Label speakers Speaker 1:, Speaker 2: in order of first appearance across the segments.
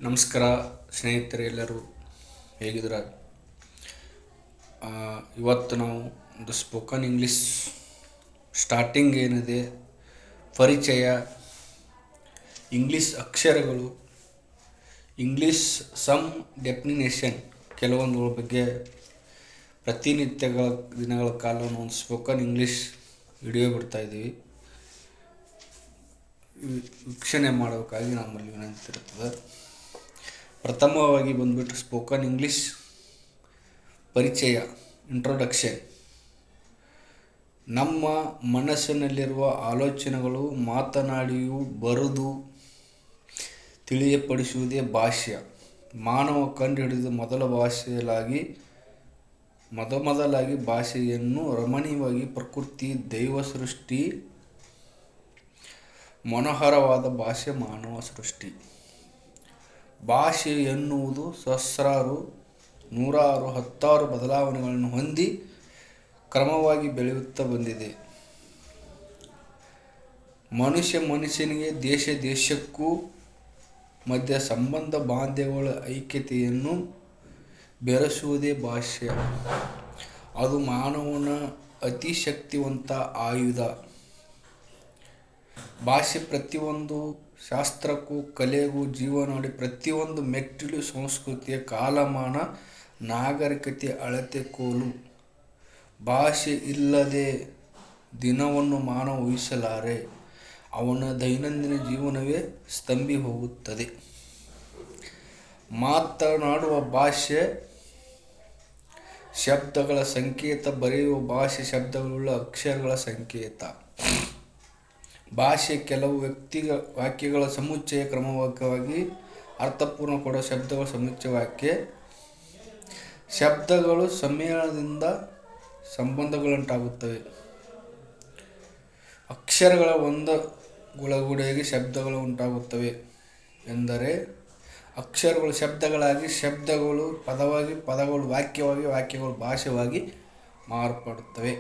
Speaker 1: ನಮಸ್ಕಾರ ಸ್ನೇಹಿತರೆ, ಎಲ್ಲರೂ ಹೇಗಿದ್ದೀರ? ಇವತ್ತು ನಾವು ಒಂದು ಸ್ಪೋಕನ್ ಇಂಗ್ಲೀಷ್ ಸ್ಟಾರ್ಟಿಂಗ್ ಏನಿದೆ, ಪರಿಚಯ, ಇಂಗ್ಲೀಷ್ ಅಕ್ಷರಗಳು, ಇಂಗ್ಲೀಷ್ ಸಮ್ ಡೆಫಿನಿಷನ್ ಕೆಲವೊಂದು ಬಗ್ಗೆ ಪ್ರತಿನಿತ್ಯಗಳ ದಿನಗಳ ಕಾಲ ಒಂದು ಸ್ಪೋಕನ್ ಇಂಗ್ಲೀಷ್ ವಿಡಿಯೋ ಬಿಡ್ತಾಯಿದ್ದೀವಿ. ವೀಕ್ಷಣೆ ಮಾಡಬೇಕಾಗಿ ನಮ್ಮಲ್ಲಿ ವಿನಂತಿ ಇರುತ್ತದೆ. ಪ್ರಥಮವಾಗಿ ಬಂದುಬಿಟ್ಟು ಸ್ಪೋಕನ್ ಇಂಗ್ಲೀಷ್ ಪರಿಚಯ, ಇಂಟ್ರೊಡಕ್ಷನ್. ನಮ್ಮ ಮನಸ್ಸಿನಲ್ಲಿರುವ ಆಲೋಚನೆಗಳು ಮಾತನಾಡಿಯೂ ಬರೆದು ತಿಳಿಯಪಡಿಸುವುದೇ ಭಾಷೆ. ಮಾನವ ಕಂಡುಹಿಡಿದ ಮೊದಲಾಗಿ ಭಾಷೆಯನ್ನು ರಮಣೀಯವಾಗಿ ಪ್ರಕೃತಿ, ದೈವ ಸೃಷ್ಟಿ, ಮನೋಹರವಾದ ಭಾಷೆ ಮಾನವ ಸೃಷ್ಟಿ. ಭಾಷೆ ಎನ್ನುವುದು ಸಹಸ್ರಾರು, ನೂರಾರು, ಹತ್ತಾರು ಬದಲಾವಣೆಗಳನ್ನು ಹೊಂದಿ ಕ್ರಮವಾಗಿ ಬೆಳೆಯುತ್ತಾ ಬಂದಿದೆ. ಮನುಷ್ಯನಿಗೆ ದೇಶಕ್ಕೂ ಮಧ್ಯ ಸಂಬಂಧ ಬಾಂಧವ್ಯಗಳ ಐಕ್ಯತೆಯನ್ನು ಬೆರೆಸುವುದೇ ಭಾಷೆ. ಅದು ಮಾನವನ ಅತಿ ಶಕ್ತಿವಂತ ಆಯುಧ. ಭಾಷೆ ಪ್ರತಿಯೊಂದು ಶಾಸ್ತ್ರಕ್ಕೂ, ಕಲೆಗೂ, ಜೀವನಾಡಿ ಪ್ರತಿಯೊಂದು ಮೆಟ್ಟಿಲು, ಸಂಸ್ಕೃತಿಯ, ಕಾಲಮಾನ, ನಾಗರಿಕತೆ ಅಳತೆ ಕೋಲು. ಭಾಷೆ ಇಲ್ಲದೆ ದಿನವನ್ನು ಮಾನವ ಊಹಿಸಲಾರೆ. ಅವನ ದೈನಂದಿನ ಜೀವನವೇ ಸ್ತಂಭಿ ಹೋಗುತ್ತದೆ. ಮಾತನಾಡುವ ಭಾಷೆ ಶಬ್ದಗಳ ಸಂಕೇತ, ಬರೆಯುವ ಭಾಷೆ ಶಬ್ದಗಳುಳ್ಳ ಅಕ್ಷರಗಳ ಸಂಕೇತ. ಭಾಷೆ ಕೆಲವು ವಾಕ್ಯಗಳ ಸಮುಚ್ಚಯ, ಕ್ರಮವಾಗಿ ಅರ್ಥಪೂರ್ಣ ಕೊಡುವ ಶಬ್ದಗಳ ಸಮುಚ್ಚಯ ವಾಕ್ಯ. ಶಬ್ದಗಳು ಸಮ್ಮೇಳನದಿಂದ ಸಂಬಂಧಗಳುಂಟಾಗುತ್ತವೆ. ಅಕ್ಷರಗಳ ಒಂದೊಳಗೂಡಿಯಾಗಿ ಶಬ್ದಗಳು ಉಂಟಾಗುತ್ತವೆ. ಎಂದರೆ ಅಕ್ಷರಗಳು ಶಬ್ದಗಳಾಗಿ, ಶಬ್ದಗಳು ಪದವಾಗಿ, ಪದಗಳು ವಾಕ್ಯವಾಗಿ, ವಾಕ್ಯಗಳು ಭಾಷೆಯಾಗಿ ಮಾರ್ಪಡುತ್ತವೆ.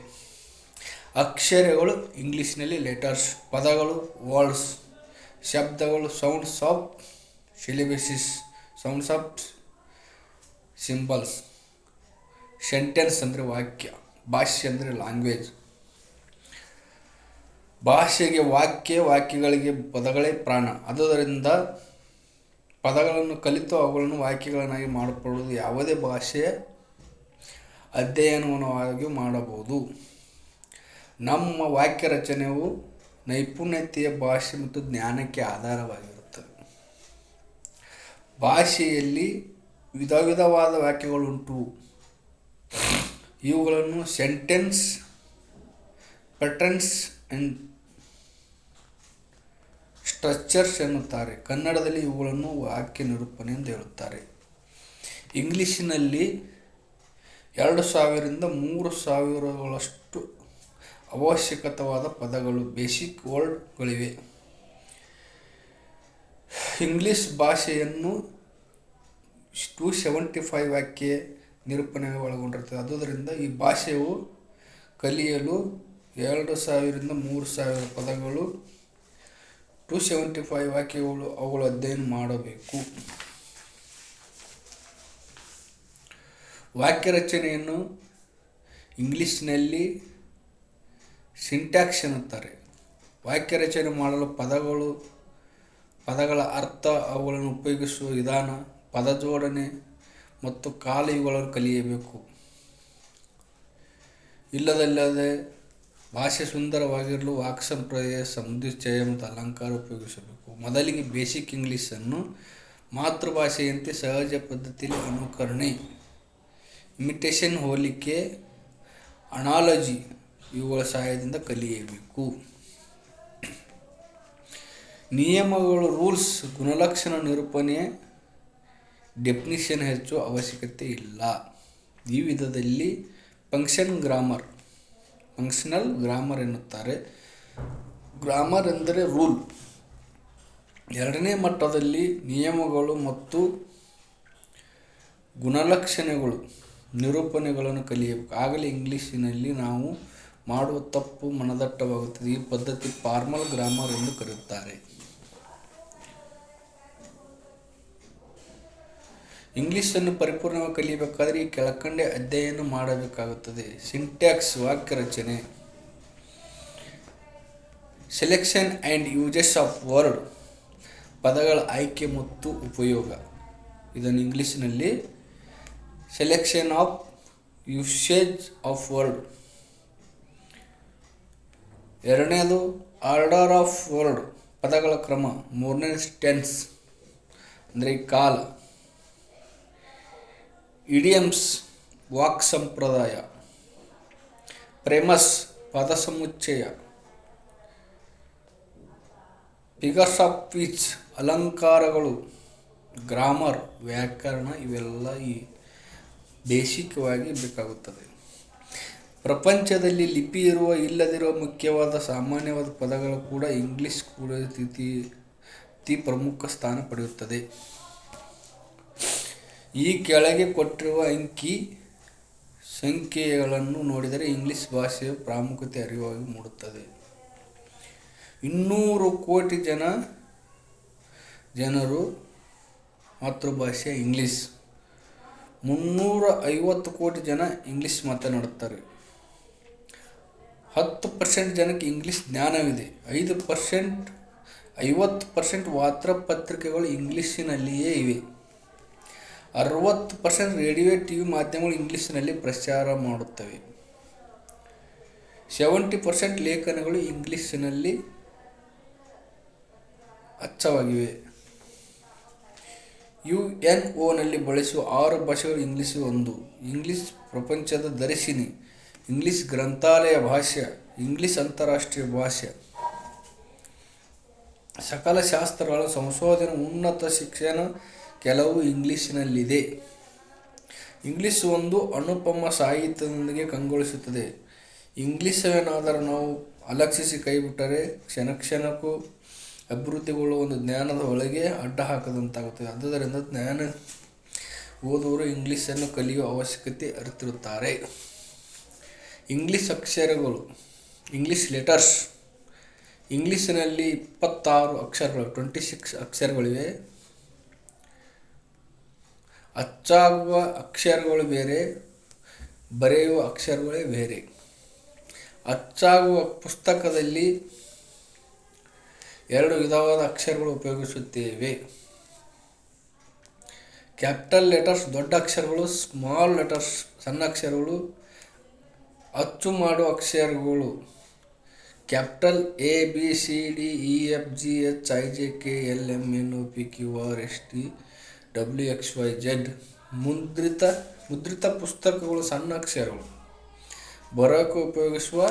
Speaker 1: ಅಕ್ಷರಗಳು ಇಂಗ್ಲೀಷ್ನಲ್ಲಿ ಲೆಟರ್ಸ್, ಪದಗಳು ವರ್ಡ್ಸ್, ಶಬ್ದಗಳು sounds of syllabus, sounds of symbols. Sentence ಅಂದರೆ ವಾಕ್ಯ, ಭಾಷೆ ಅಂದರೆ ಲ್ಯಾಂಗ್ವೇಜ್. ಭಾಷೆಗೆ ವಾಕ್ಯಗಳಿಗೆ ಪದಗಳೇ ಪ್ರಾಣ. ಆದುದರಿಂದ ಪದಗಳನ್ನು ಕಲಿತು ಅವುಗಳನ್ನು ವಾಕ್ಯಗಳನ್ನಾಗಿ ಮಾಡಿಕೊಳ್ಳುವುದು ಯಾವುದೇ ಭಾಷೆಯ ಅಧ್ಯಯನವಾಗಿ ಮಾಡಬಹುದು. ನಮ್ಮ ವಾಕ್ಯ ರಚನೆಯು ನೈಪುಣ್ಯತೆಯ, ಭಾಷೆ ಮತ್ತು ಜ್ಞಾನಕ್ಕೆ ಆಧಾರವಾಗಿರುತ್ತದೆ. ಭಾಷೆಯಲ್ಲಿ ವಿಧವಾದ ವಾಕ್ಯಗಳುಂಟು. ಇವುಗಳನ್ನು ಸೆಂಟೆನ್ಸ್ ಪ್ಯಾಟರ್ನ್ಸ್ ಆ್ಯಂಡ್ ಸ್ಟ್ರಕ್ಚರ್ಸ್ ಎನ್ನುತ್ತಾರೆ. ಕನ್ನಡದಲ್ಲಿ ಇವುಗಳನ್ನು ವಾಕ್ಯ ನಿರೂಪಣೆ ಎಂದು ಹೇಳುತ್ತಾರೆ. ಇಂಗ್ಲೀಷಿನಲ್ಲಿ 2000ರಿಂದ 3000ಗಳಷ್ಟು ಅವಶ್ಯಕವಾದ ಪದಗಳು, ಬೇಸಿಕ್ ವರ್ಡ್ಗಳಿವೆ. ಇಂಗ್ಲೀಷ್ ಭಾಷೆಯನ್ನು 275 ವಾಕ್ಯ ನಿರೂಪಣೆ ಒಳಗೊಂಡಿರುತ್ತದೆ. ಆದುದರಿಂದ ಈ ಭಾಷೆಯು ಕಲಿಯಲು 2000ರಿಂದ 3000 ಪದಗಳು, 275 ವಾಕ್ಯಗಳು, ಅವುಗಳ ಅಧ್ಯಯನ ಮಾಡಬೇಕು. ವಾಕ್ಯ ರಚನೆಯನ್ನು ಇಂಗ್ಲೀಷ್ನಲ್ಲಿ ಸಿಂಟ್ಯಾಕ್ಸ್ ಎನ್ನುತ್ತಾರೆ. ವಾಕ್ಯ ರಚನೆ ಮಾಡಲು ಪದಗಳ ಅರ್ಥ, ಅವುಗಳನ್ನು ಉಪಯೋಗಿಸುವ ವಿಧಾನ, ಪದಜೋಡಣೆ ಮತ್ತು ಕಾಲ ಇವುಗಳನ್ನು ಕಲಿಯಬೇಕು. ಇಲ್ಲದಲ್ಲದೆ ಭಾಷೆ ಸುಂದರವಾಗಿರಲು ವಾಕ್ಸಂಪ್ರದಾಯ, ಸಮುಚ್ಚಯ ಮತ್ತು ಅಲಂಕಾರ ಉಪಯೋಗಿಸಬೇಕು. ಮೊದಲಿಗೆ ಬೇಸಿಕ್ ಇಂಗ್ಲೀಷನ್ನು ಮಾತೃಭಾಷೆಯಂತೆ ಸಹಜ ಪದ್ಧತಿಯಲ್ಲಿ ಅನುಕರಣೆ, ಇಮಿಟೇಷನ್, ಹೋಲಿಕೆ, ಅನಾಲಜಿ ಇವುಗಳ ಸಹಾಯದಿಂದ ಕಲಿಯಬೇಕು. ನಿಯಮಗಳು, ರೂಲ್ಸ್, ಗುಣಲಕ್ಷಣ ನಿರೂಪಣೆ, ಡೆಫಿನಿಷನ್ ಹೆಚ್ಚು ಅವಶ್ಯಕತೆ ಇಲ್ಲ. ಈ ವಿಧದಲ್ಲಿ ಫಂಕ್ಷನಲ್ ಗ್ರಾಮರ್ ಎನ್ನುತ್ತಾರೆ. ಗ್ರಾಮರ್ ಎಂದರೆ ರೂಲ್. ಎರಡನೇ ಮಟ್ಟದಲ್ಲಿ ನಿಯಮಗಳು ಮತ್ತು ಗುಣಲಕ್ಷಣಗಳು ನಿರೂಪಣೆಗಳನ್ನು ಕಲಿಯಬೇಕು. ಆಗಲೇ ಇಂಗ್ಲೀಷಿನಲ್ಲಿ ನಾವು ಮಾಡುವ ತಪ್ಪು ಮನದಟ್ಟವಾಗುತ್ತದೆ. ಈ ಪದ್ಧತಿ ಫಾರ್ಮಲ್ ಗ್ರಾಮರ್ ಎಂದು ಕರೆಯುತ್ತಾರೆ. ಇಂಗ್ಲೀಷನ್ನು ಪರಿಪೂರ್ಣವಾಗಿ ಕಲಿಯಬೇಕಾದರೆ ಈ ಕೆಳಕಂಡ ಅಧ್ಯಯನ ಮಾಡಬೇಕಾಗುತ್ತದೆ. ಸಿಂಟ್ಯಾಕ್ಸ್ ವಾಕ್ಯ ರಚನೆ, selection and uses of word ಪದಗಳ ಆಯ್ಕೆ ಮತ್ತು ಉಪಯೋಗ. ಇದನ್ನು ಇಂಗ್ಲೀಷ್ನಲ್ಲಿ selection of usage of word. ಎರಡನೇದು ಆರ್ಡರ್ ಆಫ್ ವರ್ಡ್ ಪದಗಳ ಕ್ರಮ. ಮೂರನೇದು ಟೆನ್ಸ್ ಅಂದರೆ ಕಾಲ. ಇಡಿಯಮ್ಸ್ ವಾಕ್ ಸಂಪ್ರದಾಯ. ಪ್ರೆಮಸ್ ಪದ ಸಮುಚ್ಚಯ. ಫಿಗರ್ಸ್ ಆಫ್ ಸ್ಪೀಚ್ ಅಲಂಕಾರಗಳು. ಗ್ರಾಮರ್ ವ್ಯಾಕರಣ. ಇವೆಲ್ಲ ಈ ಬೇಸಿಕವಾಗಿ ಬೇಕಾಗುತ್ತದೆ. ಪ್ರಪಂಚದಲ್ಲಿ ಲಿಪಿ ಇರುವ ಇಲ್ಲದಿರುವ ಮುಖ್ಯವಾದ ಸಾಮಾನ್ಯವಾದ ಪದಗಳು ಕೂಡ ಇಂಗ್ಲಿಷ್ ಕೂಡ ಅತಿ ಪ್ರಮುಖ ಸ್ಥಾನ ಪಡೆಯುತ್ತದೆ. ಈ ಕೆಳಗೆ ಕೊಟ್ಟಿರುವ ಅಂಕಿ ಸಂಖ್ಯೆಗಳನ್ನು ನೋಡಿದರೆ ಇಂಗ್ಲಿಷ್ ಭಾಷೆಯ ಪ್ರಾಮುಖ್ಯತೆ ಅರಿವಾಗಿ ಮೂಡುತ್ತದೆ. 200 ಕೋಟಿ ಜನರು ಮಾತೃಭಾಷೆ ಇಂಗ್ಲಿಷ್. 350 ಕೋಟಿ ಜನ ಇಂಗ್ಲಿಷ್ ಮಾತನಾಡುತ್ತಾರೆ. 10% ಜನಕ್ಕೆ ಇಂಗ್ಲಿಷ್ ಜ್ಞಾನವಿದೆ. 50% ವಾರ್ತಾಪತ್ರಿಕೆಗಳು ಇಂಗ್ಲಿಷಿನಲ್ಲಿಯೇ ಇವೆ. 60% ರೇಡಿಯೋ ಟಿವಿ ಮಾಧ್ಯಮಗಳು ಇಂಗ್ಲಿಷಿನಲ್ಲಿ ಪ್ರಚಾರ ಮಾಡುತ್ತವೆ. 70% ಲೇಖನಗಳು ಇಂಗ್ಲಿಷಿನಲ್ಲಿ ಅಚ್ಚವಾಗಿವೆ. ಯುಎನ್ಒನಲ್ಲಿ ಬಳಸುವ 6 ಭಾಷೆಗಳು ಇಂಗ್ಲಿಷ್ ಒಂದು. ಇಂಗ್ಲಿಷ್ ಪ್ರಪಂಚದ ದರ್ಶಿನಿ. ಇಂಗ್ಲಿಷ್ ಗ್ರಂಥಾಲಯ ಭಾಷೆ. ಇಂಗ್ಲಿಷ್ ಅಂತಾರಾಷ್ಟ್ರೀಯ ಭಾಷೆ. ಸಕಲ ಶಾಸ್ತ್ರಗಳ ಸಂಶೋಧನೆ, ಉನ್ನತ ಶಿಕ್ಷಣ ಕೆಲವು ಇಂಗ್ಲಿಷಿನಲ್ಲಿದೆ. ಇಂಗ್ಲಿಷ್ ಒಂದು ಅನುಪಮ ಸಾಹಿತ್ಯದೊಂದಿಗೆ ಕಂಗೊಳಿಸುತ್ತದೆ. ಇಂಗ್ಲಿಷೇನಾದರೂ ನಾವು ಅಲಕ್ಷಿಸಿ ಕೈಬಿಟ್ಟರೆ ಕ್ಷಣಕ್ಕೂ ಅಭಿವೃದ್ಧಿಗೊಳ್ಳುವ ಒಂದು ಜ್ಞಾನದ ಒಳಗೆ ಅಡ್ಡ ಹಾಕದಂತಾಗುತ್ತದೆ. ಆದ್ದರಿಂದ ಜ್ಞಾನ ಓದುವರು ಇಂಗ್ಲಿಷನ್ನು ಕಲಿಯುವ ಅವಶ್ಯಕತೆ ಅರಿತಿರುತ್ತಾರೆ. ಇಂಗ್ಲಿಷ್ ಅಕ್ಷರಗಳು. English letters. ಇಂಗ್ಲಿಷಿನಲ್ಲಿ 26 ಅಕ್ಷರಗಳಿವೆ. ಅಚ್ಚಾಗುವ ಅಕ್ಷರಗಳು ಬೇರೆ, ಬರೆಯುವ ಅಕ್ಷರಗಳೇ ಬೇರೆ. ಅಚ್ಚಾಗುವ ಪುಸ್ತಕದಲ್ಲಿ 2 ವಿಧವಾದ ಅಕ್ಷರಗಳು ಉಪಯೋಗಿಸುತ್ತೇವೆ. ಕ್ಯಾಪಿಟಲ್ ಲೆಟರ್ಸ್ ದೊಡ್ಡ ಅಕ್ಷರಗಳು, ಸ್ಮಾಲ್ ಲೆಟರ್ಸ್ ಸಣ್ಣ ಅಕ್ಷರಗಳು. ಅಚ್ಚು ಮಾಡುವ ಅಕ್ಷರಗಳು capital A B C D E F G H I J K L M N O P Q R S T W X Y Z. ಮುದ್ರಿತ ಪುಸ್ತಕಗಳು ಸಣ್ಣ ಅಕ್ಷರಗಳು. ಬರಹಕ್ಕೆ ಉಪಯೋಗಿಸುವ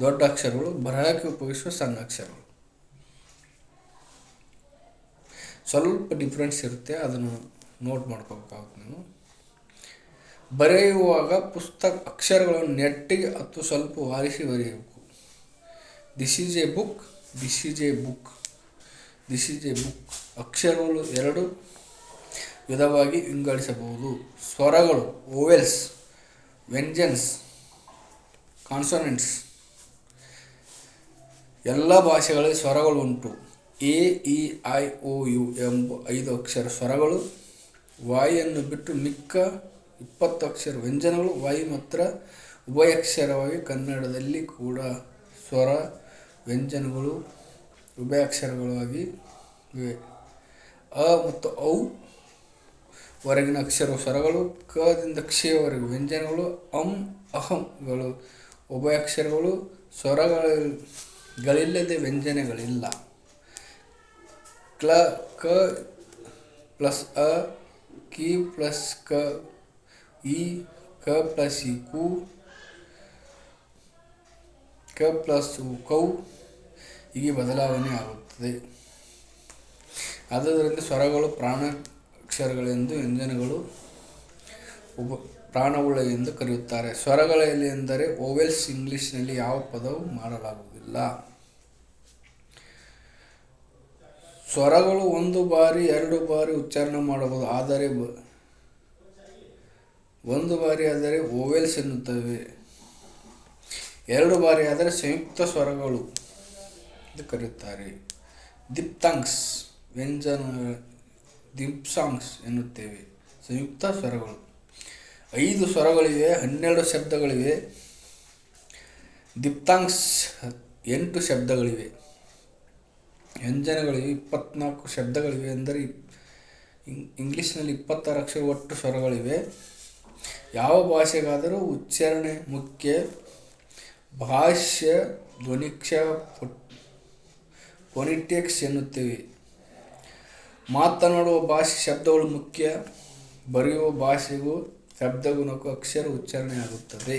Speaker 1: ದೊಡ್ಡ ಅಕ್ಷರಗಳು, ಬರಹಕ್ಕೆ ಉಪಯೋಗಿಸುವ ಸಣ್ಣ ಅಕ್ಷರಗಳು. ಸ್ವಲ್ಪ ಡಿಫ್ರೆನ್ಸ್ ಇರುತ್ತೆ, ಅದನ್ನು ನೋಟ್ ಮಾಡ್ಕೋಬೇಕಾಗುತ್ತೆ ನೀವು. ಬರೆಯುವಾಗ ಅಕ್ಷರಗಳನ್ನು ನೆಟ್ಟಿಗೆ ಅಥವಾ ಸ್ವಲ್ಪ ವಾರಿಸಿ ಬರೆಯಬೇಕು. This is A book, this is A book, this is A book. ಅಕ್ಷರಗಳು 2 ವಿಧವಾಗಿ ವಿಂಗಡಿಸಬಹುದು. ಸ್ವರಗಳು ಓವೆಲ್ಸ್, ವ್ಯಂಜನ್ಸ್, ಕಾನ್ಸನೆಂಟ್ಸ್. ಎಲ್ಲ ಭಾಷೆಗಳಲ್ಲಿ ಸ್ವರಗಳು ಉಂಟು. A E I O U ಎಂಬ 5 ಅಕ್ಷರ ಸ್ವರಗಳು. ವಾಯಿಯನ್ನು ಬಿಟ್ಟು ಮಿಕ್ಕ 20 ಅಕ್ಷರ ವ್ಯಂಜನಗಳು. ವಾಯಿ ಮಾತ್ರ ಉಭಯಾಕ್ಷರವಾಗಿ. ಕನ್ನಡದಲ್ಲಿ ಕೂಡ ಸ್ವರ ವ್ಯಂಜನಗಳು ಉಭಯಾಕ್ಷರಗಳಾಗಿ ಇವೆ. ಅ ಮತ್ತು ಔ ವರೆಗಿನ ಅಕ್ಷರ ಸ್ವರಗಳು. ಕ ದಿಂದ ಕ್ಷವರೆಗೆ ವ್ಯಂಜನಗಳು. ಅಹಂಗಳು ಉಭಯಾಕ್ಷರಗಳು. ಸ್ವರಗಳಿಲ್ಲದೆ ವ್ಯಂಜನಗಳಿಲ್ಲ. ಕ ಪ್ಲಸ್ ಅ, ಕಿ ಪ್ಲಸ್ ಕ, ಈ ಕ ಪ್ಲಸ್ ಈ ಕು, ಕ ಪ್ಲಸ್ ಕೌ ಹೀಗೆ ಬದಲಾವಣೆ ಆಗುತ್ತದೆ. ಆದ್ದರಿಂದ ಸ್ವರಗಳು ಪ್ರಾಣಾಕ್ಷರಗಳೆಂದು, ವ್ಯಂಜನಗಳು ಪ್ರಾಣವುಳ್ಳ ಎಂದು ಕರೆಯುತ್ತಾರೆ. ಸ್ವರಗಳಲ್ಲಿ ಎಂದರೆ ಓವೆಲ್ಸ್. ಇಂಗ್ಲಿಷ್ನಲ್ಲಿ ಯಾವ ಪದವು ಮಾಡಲಾಗುವುದಿಲ್ಲ. ಸ್ವರಗಳು 1 ಬಾರಿ 2 ಬಾರಿ ಉಚ್ಚಾರಣೆ ಮಾಡಬಹುದು, ಆದರೆ 1 ಬಾರಿ ಆದರೆ ಓವೆಲ್ಸ್ ಎನ್ನುತ್ತವೆ. 2 ಬಾರಿ ಆದರೆ ಸಂಯುಕ್ತ ಸ್ವರಗಳು ಎಂದು ಕರೆಯುತ್ತಾರೆ. ದಿಪ್ತಾಂಗ್ಸ್ ವ್ಯಂಜನ ದಿಪ್ಸಾಂಗ್ಸ್ ಎನ್ನುತ್ತೇವೆ. ಸಂಯುಕ್ತ ಸ್ವರಗಳು. 5 ಸ್ವರಗಳಿವೆ, 12 ಶಬ್ದಗಳಿವೆ. ದಿಪ್ತಾಂಶ 8 ಶಬ್ದಗಳಿವೆ. ವ್ಯಂಜನಗಳಿವೆ 24 ಶಬ್ದಗಳಿವೆ. ಅಂದರೆ ಇಂಗ್ಲೀಷ್ನಲ್ಲಿ 26 ಅಕ್ಷರ ಒಟ್ಟು ಸ್ವರಗಳಿವೆ. ಯಾವ ಭಾಷೆಗಾದರೂ ಉಚ್ಚಾರಣೆ ಮುಖ್ಯ. ಭಾಷ್ಯ ಧ್ವನಿಕ್ಷ ಫೋನಿಟಿಕ್ಸ್ ಎನ್ನುತ್ತೇವೆ. ಮಾತನಾಡುವ ಭಾಷೆ ಶಬ್ದಗಳು ಮುಖ್ಯ. ಬರೆಯುವ ಭಾಷೆಗೂ ಶಬ್ದಗುಣಕ್ಕೂ ಅಕ್ಷರ ಉಚ್ಚಾರಣೆ ಆಗುತ್ತದೆ.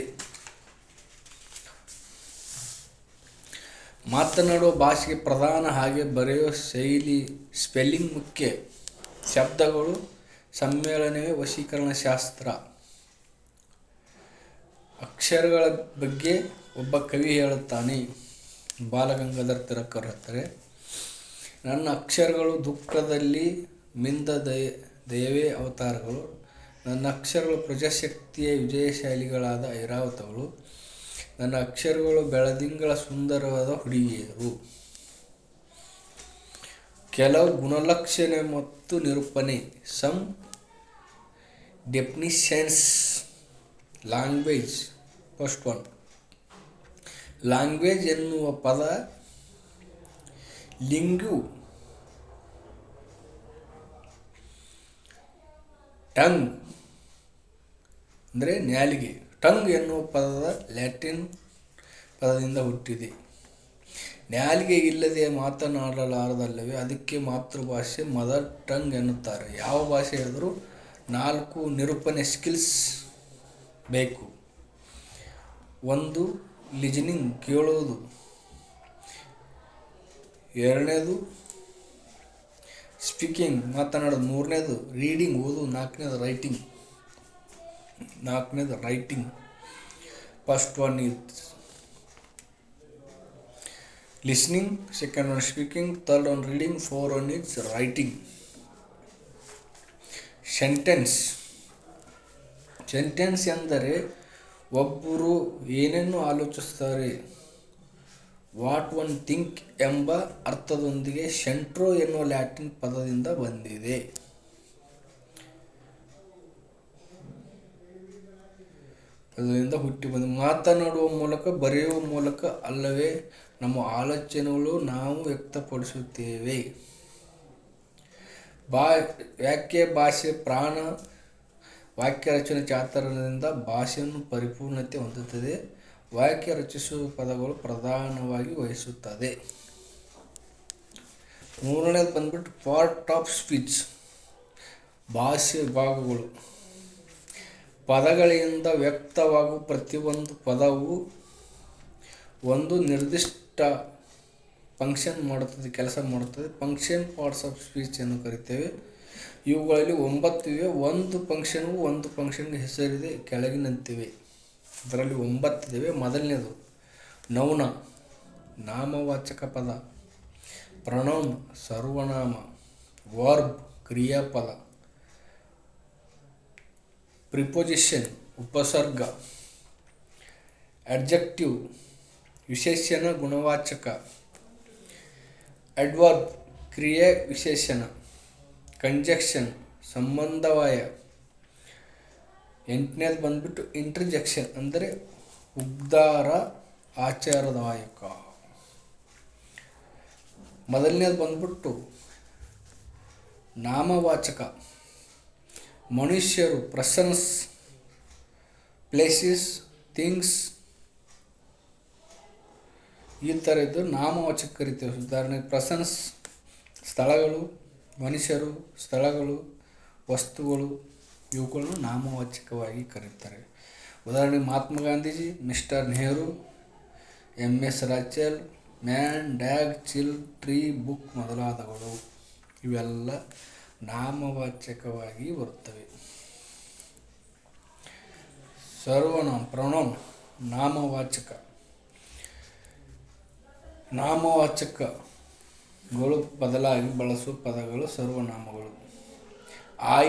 Speaker 1: ಮಾತನಾಡುವ ಭಾಷೆಗೆ ಪ್ರಧಾನ, ಹಾಗೆ ಬರೆಯುವ ಶೈಲಿ ಸ್ಪೆಲ್ಲಿಂಗ್ ಮುಖ್ಯ. ಶಬ್ದಗಳು ಸಮ್ಮೇಳನವೇ ವಶೀಕರಣ ಶಾಸ್ತ್ರ. ಅಕ್ಷರಗಳ ಬಗ್ಗೆ ಒಬ್ಬ ಕವಿ ಹೇಳುತ್ತಾನೆ. ಬಾಲಗಂಗಾಧರ ತಿಲಕರು ಹೇಳ್ತಾರೆ, ನನ್ನ ಅಕ್ಷರಗಳು ದುಃಖದಲ್ಲಿ ಮಿಂದ ದಯವೇ ಅವತಾರಗಳು. ನನ್ನ ಅಕ್ಷರಗಳು ಪ್ರಜಾಶಕ್ತಿಯ ವಿಜಯಶಾಲಿಗಳಾದ ಐರಾವತಗಳು. ನನ್ನ ಅಕ್ಷರಗಳು ಬೆಳದಿಂಗಳ ಸುಂದರವಾದ ಹುಡುಗಿಯರು. ಕೆಲವು ಗುಣಲಕ್ಷಣ ಮತ್ತು ನಿರೂಪಣೆ. Some definitions. Language. First one. Language ಎನ್ನುವ ಪದ ಲಿಂಗ್ಯು, ಟಂಗ್ ಅಂದರೆ ನ್ಯಾಲಿಗೆ. ಟಂಗ್ ಎನ್ನುವ ಪದದ ಲ್ಯಾಟಿನ್ ಪದದಿಂದ ಹುಟ್ಟಿದೆ. ನ್ಯಾಲಿಗೆ ಇಲ್ಲದೆ ಮಾತನಾಡಲಾರದಲ್ಲವೇ, ಅದಕ್ಕೆ ಮಾತೃಭಾಷೆ ಮದರ್ ಟಂಗ್ ಎನ್ನುತ್ತಾರೆ. ಯಾವ ಭಾಷೆಯಾದರೂ 4 ನಿರೂಪಣೆ ಸ್ಕಿಲ್ಸ್ ಬೇಕು. 1. ಲಿಜನಿಂಗ್, ಕೇಳುವುದು. 2ನೇದು ಸ್ಪೀಕಿಂಗ್, ಮಾತನಾಡೋದು. 3ನೇದು ರೀಡಿಂಗ್, ಓದು. 4ನೇದು writing. First one is listening, second one speaking, third one reading, four one is writing. Sentence ಎಂದರೆ ಒಬ್ಬರು ಏನೇನು ಆಲೋಚಿಸ್ತಾರೆ, ವಾಟ್ ಒನ್ ಥಿಂಕ್ ಎಂಬ ಅರ್ಥದೊಂದಿಗೆ ಸೆಂಟ್ರೋ ಎನ್ನುವ ಲ್ಯಾಟಿನ್ ಪದದಿಂದ ಬಂದಿದೆ. ಹುಟ್ಟಿ ಬಂದ. ಮಾತನಾಡುವ ಮೂಲಕ, ಬರೆಯುವ ಮೂಲಕ ಅಲ್ಲವೇ ನಮ್ಮ ಆಲೋಚನೆಗಳು ನಾವು ವ್ಯಕ್ತಪಡಿಸುತ್ತೇವೆ. ವಾಕ್ಯ ಭಾಷೆ ಪ್ರಾಣ. ವಾಕ್ಯ ರಚನೆ ಚಾತುರ್ಯದಿಂದ ಭಾಷೆಯನ್ನು ಪರಿಪೂರ್ಣತೆ ಹೊಂದುತ್ತದೆ. ವಾಕ್ಯ ರಚಿಸುವ ಪದಗಳು ಪ್ರಧಾನವಾಗಿ ವಹಿಸುತ್ತದೆ. 3ನೇದು ಬಂದ್ಬಿಟ್ಟು ಪಾರ್ಟ್ ಆಫ್ ಸ್ಪೀಚ್. ಭಾಷೆ ಭಾಗಗಳು. ಪದಗಳಿಂದ ವ್ಯಕ್ತವಾಗುವ ಪ್ರತಿಯೊಂದು ಪದವು ಒಂದು ನಿರ್ದಿಷ್ಟ ಫಂಕ್ಷನ್ ಮಾಡುತ್ತದೆ, ಕೆಲಸ ಮಾಡುತ್ತದೆ. ಫಂಕ್ಷನ್ ಪಾರ್ಟ್ಸ್ ಆಫ್ ಸ್ಪೀಚ್ ಎಂದು ಕರಿತೇವೆ. ಇವುಗಳಲ್ಲಿ 9 ಇವೆ. ಒಂದು ಫಂಕ್ಷನ್ಗೆ ಹೆಸರಿದೆ, ಕೆಳಗಿನಂತಿವೆ. ಇದರಲ್ಲಿ 9 ಇವೆ. ಮೊದಲನೇದು ನೌನ, ನಾಮವಾಚಕ ಪದ. ಪ್ರೊನೌನ್, ಸರ್ವನಾಮ. ವರ್ಬ್, ಕ್ರಿಯಾಪದ. ಪ್ರಿಪೊಸಿಷನ್, ಉಪಸರ್ಗ. ಅಡ್ಜೆಕ್ಟಿವ್, ವಿಶೇಷಣ, ಗುಣವಾಚಕ. ಅಡ್ವರ್ಬ್, ಕ್ರಿಯೆ ವಿಶೇಷಣ. ಕಂಜಕ್ಷನ್, ಸಂಬಂಧವಾಯ. 8ನೇದು ಬಂದ್ಬಿಟ್ಟು ಇಂಟರ್ಜೆಕ್ಷನ್ ಅಂದರೆ ಉದ್ಗಾರ, ಆಚಾರದಾಯಕ. ಮೊದಲನೇದು ಬಂದ್ಬಿಟ್ಟು ನಾಮವಾಚಕ. ಮನುಷ್ಯರು, ಪರ್ಸನ್ಸ್, ಪ್ಲೇಸಸ್, ಥಿಂಗ್ಸ್, ಈ ಥರದ್ದು ನಾಮವಾಚಕ ಕರಿತೇವೆ. ಉದಾಹರಣೆಗೆ ಪರ್ಸನ್ಸ್ ಸ್ಥಳಗಳು, ಮನುಷ್ಯರು, ಸ್ಥಳಗಳು, ವಸ್ತುಗಳು, ಇವುಗಳನ್ನು ನಾಮವಾಚಕವಾಗಿ ಕರೀತಾರೆ. ಉದಾಹರಣೆಗೆ Mahatma Gandhiji, mister Nehru, MS Rachel, man, dog, child, tree, book ಮೊದಲಾದಗಳು ಇವೆಲ್ಲ ನಾಮವಾಚಕವಾಗಿ ಬರುತ್ತವೆ. ಸರ್ವನಾಮ, ಪ್ರೊನೌನ್, ನಾಮವಾಚಕ. ನಾಮವಾಚಕಗಳು ಬದಲಾಗಿ ಬಳಸುವ ಪದಗಳು ಸರ್ವನಾಮಗಳು. I,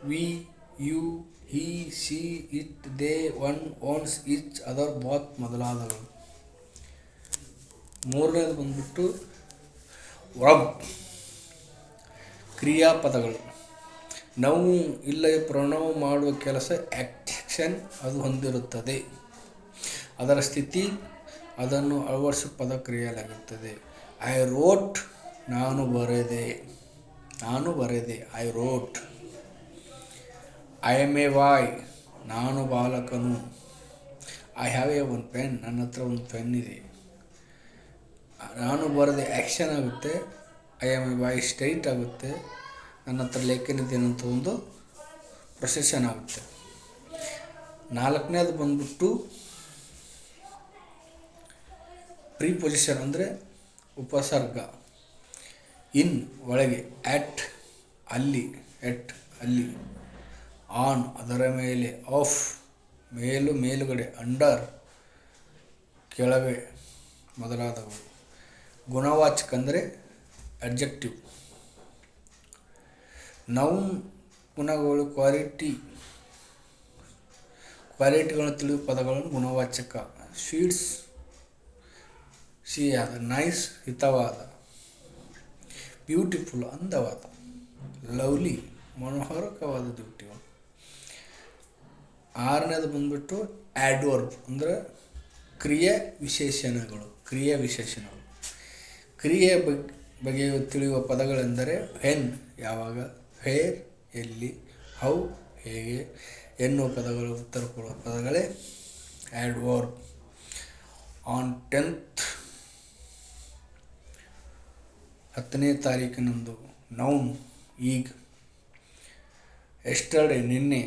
Speaker 1: we, you, he, she, it, they, one, ones, each, other, both ಮೊದಲಾದಗಳು. 3ನೇದು ಬಂದ್ಬಿಟ್ಟು ವರ್ಬ್, ಕ್ರಿಯಾಪದಗಳು. ನೋವು ಇಲ್ಲವೇ ಪ್ರಣವ ಮಾಡುವ ಕೆಲಸ ಆ್ಯಕ್ಷನ್ ಅದು ಹೊಂದಿರುತ್ತದೆ. ಅದರ ಸ್ಥಿತಿ ಅದನ್ನು ಅಳವಡಿಸುವ ಪದ ಕ್ರಿಯೆಯಾಗುತ್ತದೆ. ಐ ರೋಟ್ ನಾನು ಬರೆದೆ. I wrote. I am a boy ನಾನು ಬಾಲಕನು. I have a one pen ನನ್ನ ಹತ್ರ ಒಂದು ಪೆನ್ ಇದೆ. ನಾನು ಬರೆದೆ ಆ್ಯಕ್ಷನ್ ಆಗುತ್ತೆ. I am a boy state ಆಗುತ್ತೆ. ನನ್ನ ಹತ್ರ ಲೇಖನ ಇದೆ ಅಂತ ಒಂದು ಪ್ರೊಸೆಷನ್ ಆಗುತ್ತೆ. ನಾಲ್ಕನೇದು ಬಂದ್ಬಿಟ್ಟು ಪ್ರಿಪೊಸಿಷನ್ ಅಂದರೆ ಉಪಸರ್ಗ. ಇನ್ ಒಳಗೆ, ಅಟ್ ಅಲ್ಲಿ, ಆನ್ ಅದರ ಮೇಲೆ, ಆಫ್ ಮೇಲುಗಡೆ, ಅಂಡರ್ ಕೆಳಗೆ ಮೊದಲಾದವು. ಗುಣವಾಚಕ ಅಂದರೆ ಅಡ್ಜೆಕ್ಟಿವ್. ನೌನ್ ಗುಣಗಳು ಕ್ವಾಲಿಟಿಗಳನ್ನು ತಿಳಿಯುವ ಪದಗಳನ್ನು ಗುಣವಾಚಕ. ಸ್ವೀಟ್ಸ್ ಸಿಹಿಯಾದ, ನೈಸ್ ಹಿತವಾದ, ಬ್ಯೂಟಿಫುಲ್ ಅಂದವಾದ, ಲವ್ಲಿ ಮನೋಹರಕವಾದ ದುಡ್ಡು. ಆರನೇದು ಬಂದ್ಬಿಟ್ಟು ಆಡ್ವರ್ಬ್ ಅಂದರೆ ಕ್ರಿಯೆ ವಿಶೇಷಣಗಳು. ಕ್ರಿಯೆ ಬಗ್ಗೆ ತಿಳಿಯುವ ಪದಗಳೆಂದರೆ ವೆನ್ ಯಾವಾಗ, ವೇರ್ ಎಲ್ಲಿ, ಹೌ ಹೇಗೆ ಎನ್ನುವ ಪದಗಳು ಉತ್ತರ ಕೊಡುವ ಪದಗಳೇ ಆಡ್ವರ್ಬ್. ಆನ್ 10ನೇ ತಾರೀಕಿನಂದು, ನೌನ್ ಈಗ, ಎಸ್ಟರ್ಡೇ ನಿನ್ನೆ,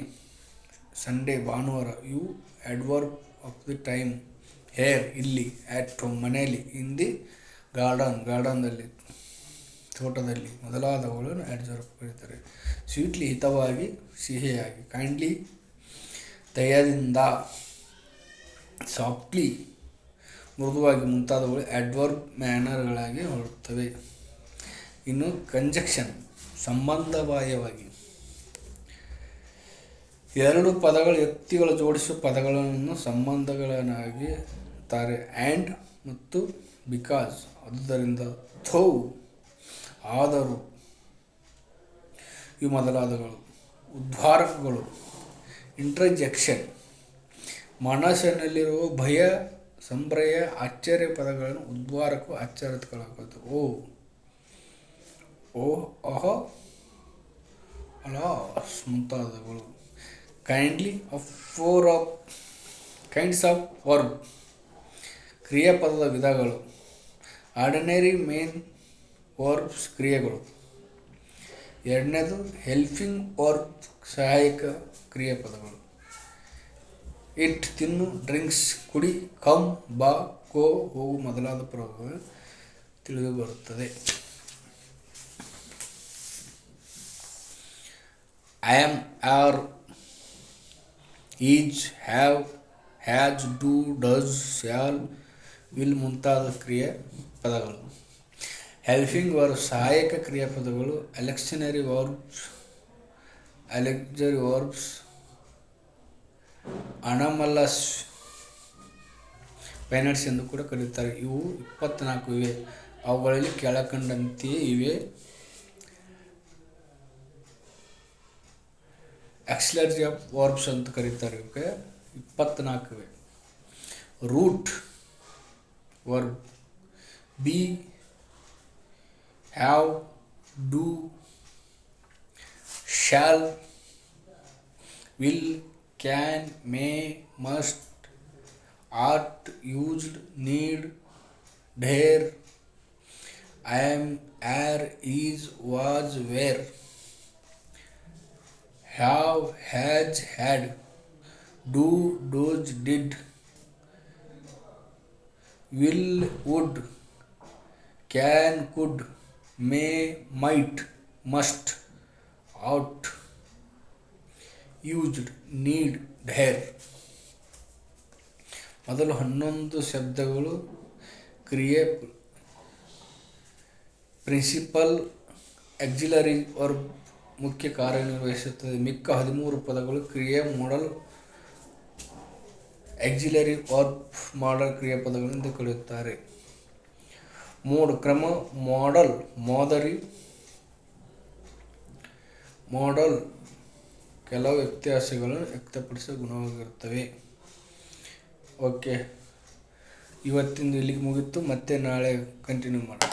Speaker 1: ಸಂಡೇ ಭಾನುವಾರ. ಇವು adverb of the time. Hair ಇಲ್ಲಿ, ಆಟ್ ಹೋಮ್ ಮನೆಯಲ್ಲಿ, ಇನ್ ದಿ ಗಾರ್ಡನ್ದಲ್ಲಿ ತೋಟದಲ್ಲಿ ಮೊದಲಾದವುಗಳನ್ನು ಆಡ್ವರ್ಬ್ ಕರೀತಾರೆ. ಸ್ವೀಟ್ಲಿ ಹಿತವಾಗಿ, ಸಿಹಿಯಾಗಿ, ಕೈಂಡ್ಲಿ ದಯದಿಂದ, ಸಾಫ್ಟ್ಲಿ ಮೃದುವಾಗಿ ಮುಂತಾದವುಗಳು ಆಡ್ವರ್ಬ್ ಮ್ಯಾನರ್ಗಳಾಗಿ ಹೊರಡುತ್ತವೆ. ಇನ್ನು ಕಂಜಂಕ್ಷನ್ ಸಂಬಂಧಬಾಹ್ಯವಾಗಿ ಎರಡು ಪದಗಳು ವ್ಯಕ್ತಿಗಳು ಜೋಡಿಸುವ ಪದಗಳನ್ನು ಸಂಬಂಧಗಳನ್ನಾಗಿರುತ್ತಾರೆ. ಆ್ಯಂಡ್ ಮತ್ತು ಬಿಕಾಸ್ ಆದುದರಿಂದ, ಥೋ ಆದರೂ, ಇವು ಮೊದಲಾದವುಗಳು. ಉದ್ವಾರಕಗಳು ಇಂಟರ್ಜೆಕ್ಷನ್ ಮನಸ್ಸಿನಲ್ಲಿರುವ ಭಯ, ಸಂಭ್ರಯ, ಆಶ್ಚರ್ಯ ಪದಗಳನ್ನು ಉದ್ವಾರಕವು ಆಶ್ಚರ್ಯಕ್ಕೊಳಗಾಗುವುದು. ಓಹ್ ಅಹ ಅಲಾಸ್ ಮುಂತಾದವುಗಳು. ಕೈಂಡ್ಸ್ ಆಫ್ ವರ್ಬ್ ಕ್ರಿಯಾಪದದ ವಿಧಗಳು. ಆರ್ಡಿನರಿ ಮೇನ್ ವರ್ಬ್ಸ್ ಕ್ರಿಯೆಗಳು. ಎರಡನೇದು ಹೆಲ್ಪಿಂಗ್ ವರ್ಬ್ ಸಹಾಯಕ ಕ್ರಿಯಾಪದಗಳು. ಇಟ್ ತಿನ್ನು, ಡ್ರಿಂಕ್ಸ್ ಕುಡಿ, ಕಮ್ ಬಾ, ಗೋ ಹೋಗು ಮೊದಲಾದ ಪದಗಳು ತಿಳಿದು ಬರುತ್ತದೆ. Am, are, is, have, has, do, does, shall, will ಮುಂತಾದ ಕ್ರಿಯಾ ಪದಗಳು. ಹೆಲ್ಪಿಂಗ್ ವರ್ಬ್ ಸಹಾಯಕ ಕ್ರಿಯಾಪದಗಳು. ಆಕ್ಸಿಲರಿ ವರ್ಬ್ಸ್ ಅನಮಲಸ್ ಪೈನಟ್ಸ್ ಎಂದು ಕೂಡ ಕರೆಯುತ್ತಾರೆ. ಇವು 24 ಇವೆ. ಅವುಗಳಲ್ಲಿ ಕೆಳಕಂಡಂತೆಯೇ ಇವೆ. ಆಕ್ಸಿಲರಿ ವರ್ಬ್ಸ್ ಅಂತ ಕರೀತಾರೆ. ಇವಕ್ಕೆ 24 ಇವೆ. Root verb be, have, do, shall, will, can, may, must, ought, used, need, dare, am, are, is, was, were. Have, has, had, do, does, did, will, would, can, could, may, might, must, ought, used, need, dare. ಮೊದಲು 11 ಶಬ್ದಗಳು ಕ್ರಿಯೆ principal auxiliary verb ಮುಖ್ಯ ಕಾರ್ಯನಿರ್ವಹಿಸುತ್ತದೆ. ಮಿಕ್ಕ 13 ಪದಗಳು ಕ್ರಿಯೆ ಮಾಡಲ್ auxiliary verb ಮಾಡಲ್ ಕ್ರಿಯಾಪದಗಳಿಂದ ಕಳೆಯುತ್ತಾರೆ. Mode ಕ್ರಮ, ಮಾಡೆಲ್ ಮಾದರಿ, ಮಾಡಲ್ ಕೆಲವು ವ್ಯತ್ಯಾಸಗಳನ್ನು ವ್ಯಕ್ತಪಡಿಸುವ ಗುಣವಾಗಿರುತ್ತವೆ. ಓಕೆ, ಇವತ್ತಿಂದು ಇಲ್ಲಿಗೆ ಮುಗಿತು. ಮತ್ತೆ ನಾಳೆ ಕಂಟಿನ್ಯೂ ಮಾಡೋಣ.